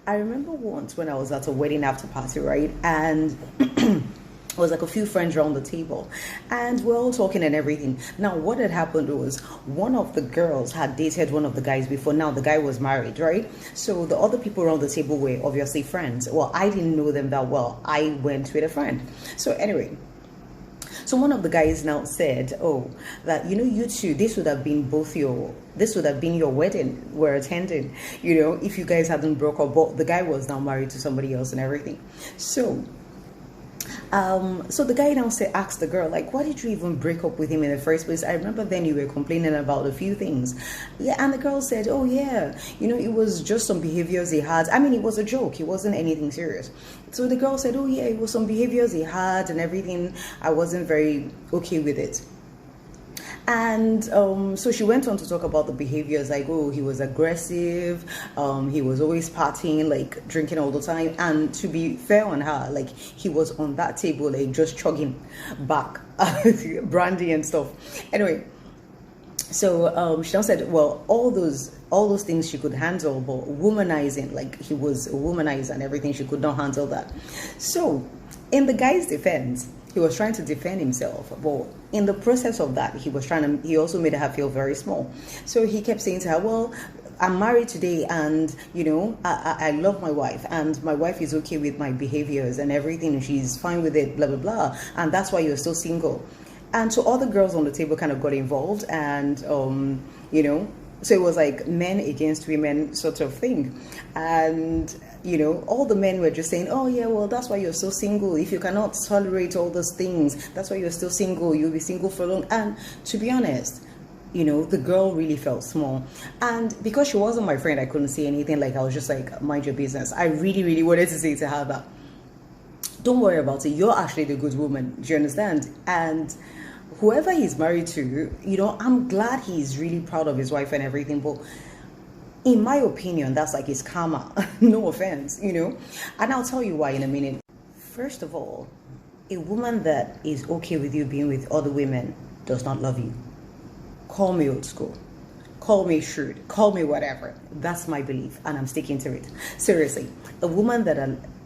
I remember once when I was at a wedding after party, right? And it was like a few friends around the table and we're all talking and everything. Now, what had happened was one of the girls had dated one of the guys before. Now, the guy was married, right? So the other people around the table were obviously friends. Well, I didn't know them that well. I went with a friend. So anyway, so one of the guys now said, oh, that, you two, this would have been your wedding we're attending, if you guys hadn't broke up. But the guy was now married to somebody else and everything. So the guy now asked the girl, like, why did you even break up with him in the first place? I remember then you were complaining about a few things. Yeah, and the girl said, oh yeah, it was just some behaviors he had. I mean, it was a joke. It wasn't anything serious. So the girl said, oh yeah, it was some behaviors he had and everything. I wasn't very okay with it. And so she went on to talk about the behaviors, like, oh, he was aggressive, he was always partying, like drinking all the time. And to be fair on her, like, he was on that table, like, just chugging back brandy and stuff. Anyway, so she now said, well, all those things she could handle, but womanizing, like, he was a womanizer and everything, she could not handle that. So in the guy's defense, he was trying to defend himself, but in the process of that, he also made her feel very small. So he kept saying to her, well, I'm married today and, I love my wife and my wife is okay with my behaviors and everything. She's fine with it, blah, blah, blah. And that's why you're still single. And so all the girls on the table kind of got involved and, so it was like men against women sort of thing. And, all the men were just saying, oh yeah, well, that's why you're still single. If you cannot tolerate all those things, that's why you're still single. You'll be single for long. And to be honest, the girl really felt small. And because she wasn't my friend, I couldn't say anything. Like, I was just like, mind your business. I really, really wanted to say to her that, don't worry about it. You're actually the good woman. Do you understand? And whoever he's married to, I'm glad he's really proud of his wife and everything. But in my opinion, that's like his karma. No offense, And I'll tell you why in a minute. First of all, a woman that is okay with you being with other women does not love you. Call me old school. Call me shrewd. Call me whatever. That's my belief, and I'm sticking to it. Seriously, a woman that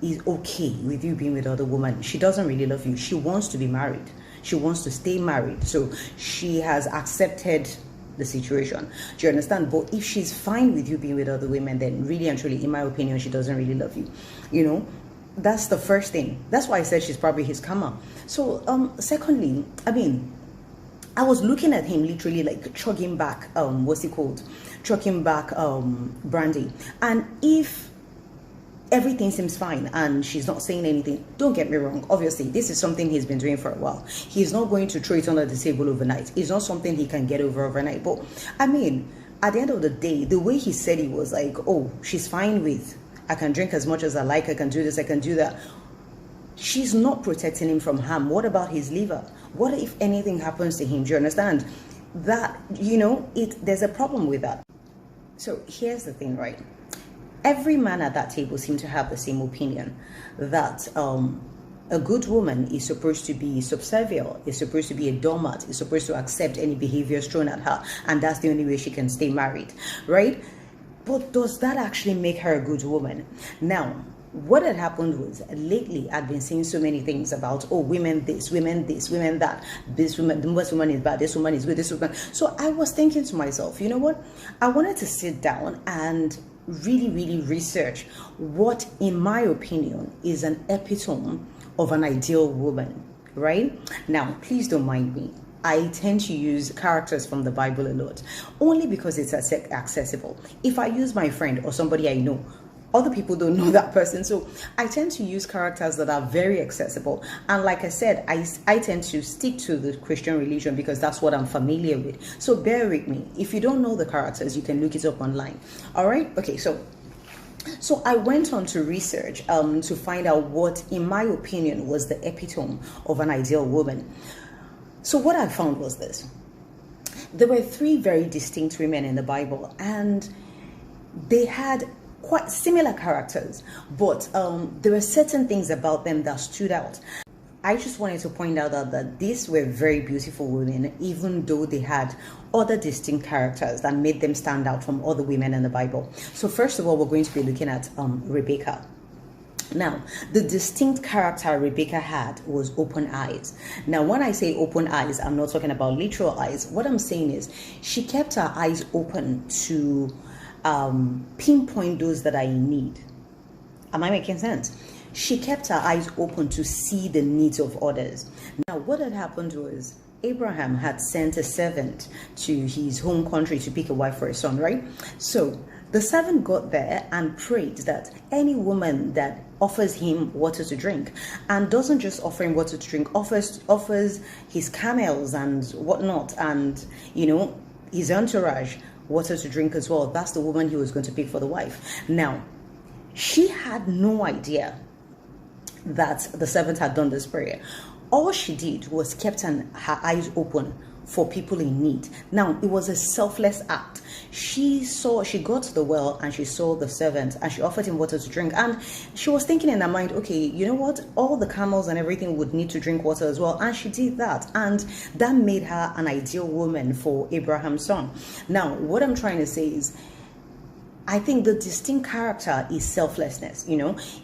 is okay with you being with other women, she doesn't really love you. She wants to be married. She wants to stay married. So she has accepted the situation. Do you understand? But if she's fine with you being with other women, then really and truly, in my opinion, she doesn't really love you. That's the first thing. That's why I said she's probably his karma. So secondly, I was looking at him literally like chugging back chugging back brandy. And if everything seems fine and she's not saying anything, don't get me wrong, obviously this is something he's been doing for a while. He's not going to throw it under the table overnight. It's not something he can get over overnight. But at the end of the day, the way he said it was like, oh, she's fine with, I can drink as much as I like, I can do this, I can do that. She's not protecting him from harm. What about his liver? What if anything happens to him? Do you understand? That, there's a problem with that. So here's the thing, right? Every man at that table seemed to have the same opinion that a good woman is supposed to be subservient, is supposed to be a doormat, is supposed to accept any behaviors thrown at her, and that's the only way she can stay married, right? But does that actually make her a good woman? Now, what had happened was lately I'd been seeing so many things about, oh, women this, women that, this woman is bad, this woman is good, this woman. So I was thinking to myself, you know what? I wanted to sit down and really, really research what, in my opinion, is an epitome of an ideal woman, right? Now, please don't mind me. I tend to use characters from the Bible a lot, only because it's accessible. If I use my friend or somebody I know, other people don't know that person. So I tend to use characters that are very accessible. And like I said, I tend to stick to the Christian religion because that's what I'm familiar with. So bear with me. If you don't know the characters, you can look it up online. All right? Okay, so I went on to research to find out what, in my opinion, was the epitome of an ideal woman. So what I found was this. There were 3 very distinct women in the Bible, and they had quite similar characters, but there were certain things about them that stood out. I just wanted to point out that these were very beautiful women, even though they had other distinct characters that made them stand out from other women in the Bible. So first of all, we're going to be looking at Rebecca. Now, the distinct character Rebecca had was open eyes. Now, when I say open eyes, I'm not talking about literal eyes. What I'm saying is she kept her eyes open to pinpoint those that are in need. Am I making sense? She kept her eyes open to see the needs of others. Now, what had happened was Abraham had sent a servant to his home country to pick a wife for his son, right? So the servant got there and prayed that any woman that offers him water to drink, and doesn't just offer him water to drink, offers his camels and whatnot, and his entourage water to drink as well, that's the woman he was going to pick for the wife. Now, she had no idea that the servant had done this prayer. All she did was kept her eyes open for people in need. Now, it was a selfless act. She got to the well and she saw the servant and she offered him water to drink, and she was thinking in her mind, okay, you know what, all the camels and everything would need to drink water as well, and she did that, and that made her an ideal woman for Abraham's son. Now, what I'm trying to say is, I think the distinct character is selflessness,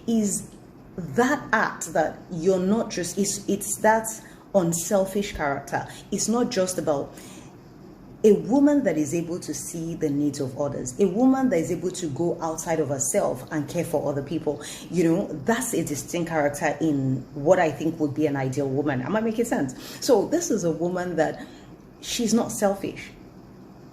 is that act that you're not just, it's that unselfish character. It's not just about a woman that is able to see the needs of others, a woman that is able to go outside of herself and care for other people. That's a distinct character in what I think would be an ideal woman. Am I making sense? So this is a woman that she's not selfish.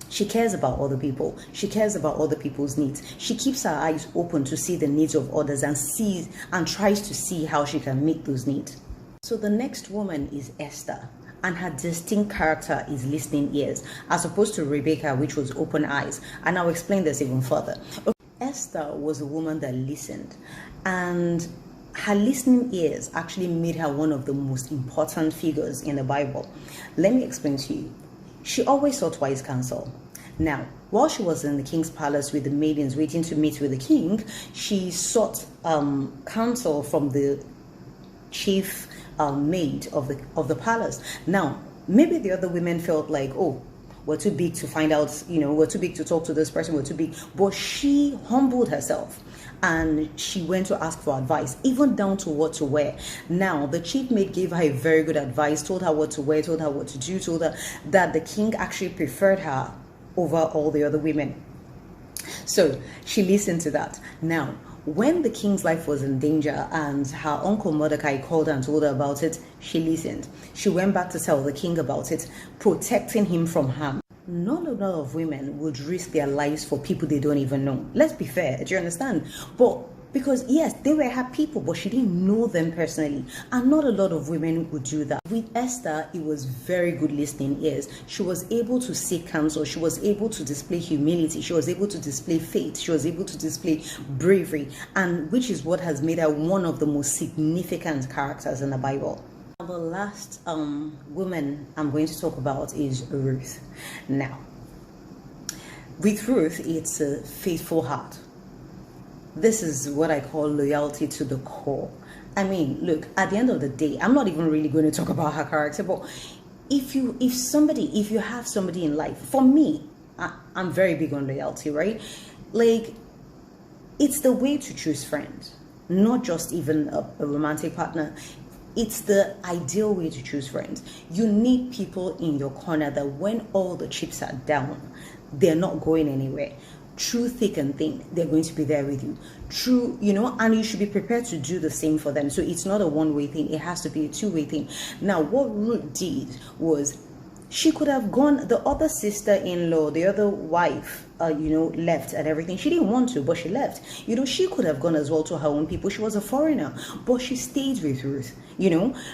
She cares about other people. She cares about other people's needs. She keeps her eyes open to see the needs of others and tries to see how she can meet those needs. So the next woman is Esther, and her distinct character is listening ears, as opposed to Rebecca, which was open eyes. And I'll explain this even further. Okay. Esther was a woman that listened, and her listening ears actually made her one of the most important figures in the Bible. Let me explain to you. She always sought wise counsel. Now, while she was in the king's palace with the maidens waiting to meet with the king, she sought counsel from the chief maid of the palace. Now, maybe the other women felt like, oh, we're too big to find out, we're too big to talk to this person, we're too big. But she humbled herself and she went to ask for advice, even down to what to wear. Now, the chief maid gave her a very good advice, told her what to wear, told her what to do, told her that the king actually preferred her over all the other women. So she listened to that. Now, when the king's life was in danger and her uncle Mordecai called her and told her about it, she listened. She went back to tell the king about it, protecting him from harm. Not a lot of women would risk their lives for people they don't even know. Let's be fair, do you understand? But because yes, they were her people, but she didn't know them personally, and not a lot of women would do that. With Esther, it was very good listening ears. She was able to seek counsel. She was able to display humility. She was able to display faith. She was able to display bravery, and which is what has made her one of the most significant characters in the Bible. The last woman I'm going to talk about is Ruth. Now, with Ruth, it's a faithful heart. This is what I call loyalty to the core. I mean, look, at the end of the day, I'm not even really going to talk about her character, but if you have somebody in life, for me, I'm very big on loyalty, right? Like, it's the way to choose friends, not just even a romantic partner. It's the ideal way to choose friends. You need people in your corner that when all the chips are down, they're not going anywhere. Through thick and thin, they're going to be there with you. And you should be prepared to do the same for them. So it's not a one-way thing. It has to be a two-way thing. Now, what Ruth did was she could have gone, the other sister-in-law, the other wife, left and everything. She didn't want to, but she left. She could have gone as well to her own people. She was a foreigner, but she stayed with Ruth,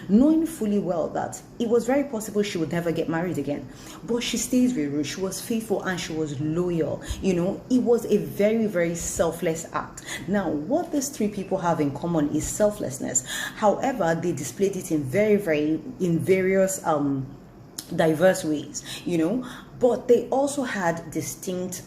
knowing fully well that it was very possible she would never get married again. But she stayed with Ruth. She was faithful and she was loyal. It was a very, very selfless act. Now, what these three people have in common is selflessness. However, they displayed it in various diverse ways, but they also had distinct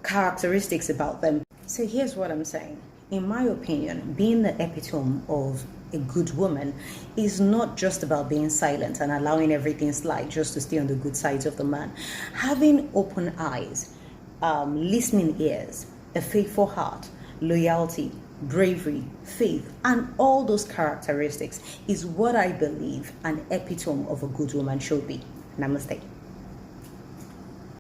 characteristics about them. So here's what I'm saying. In my opinion, being the epitome of a good woman is not just about being silent and allowing everything slide just to stay on the good sides of the man. Having open eyes, listening ears, a faithful heart, loyalty, bravery, faith, and all those characteristics is what I believe an epitome of a good woman should be. Namaste.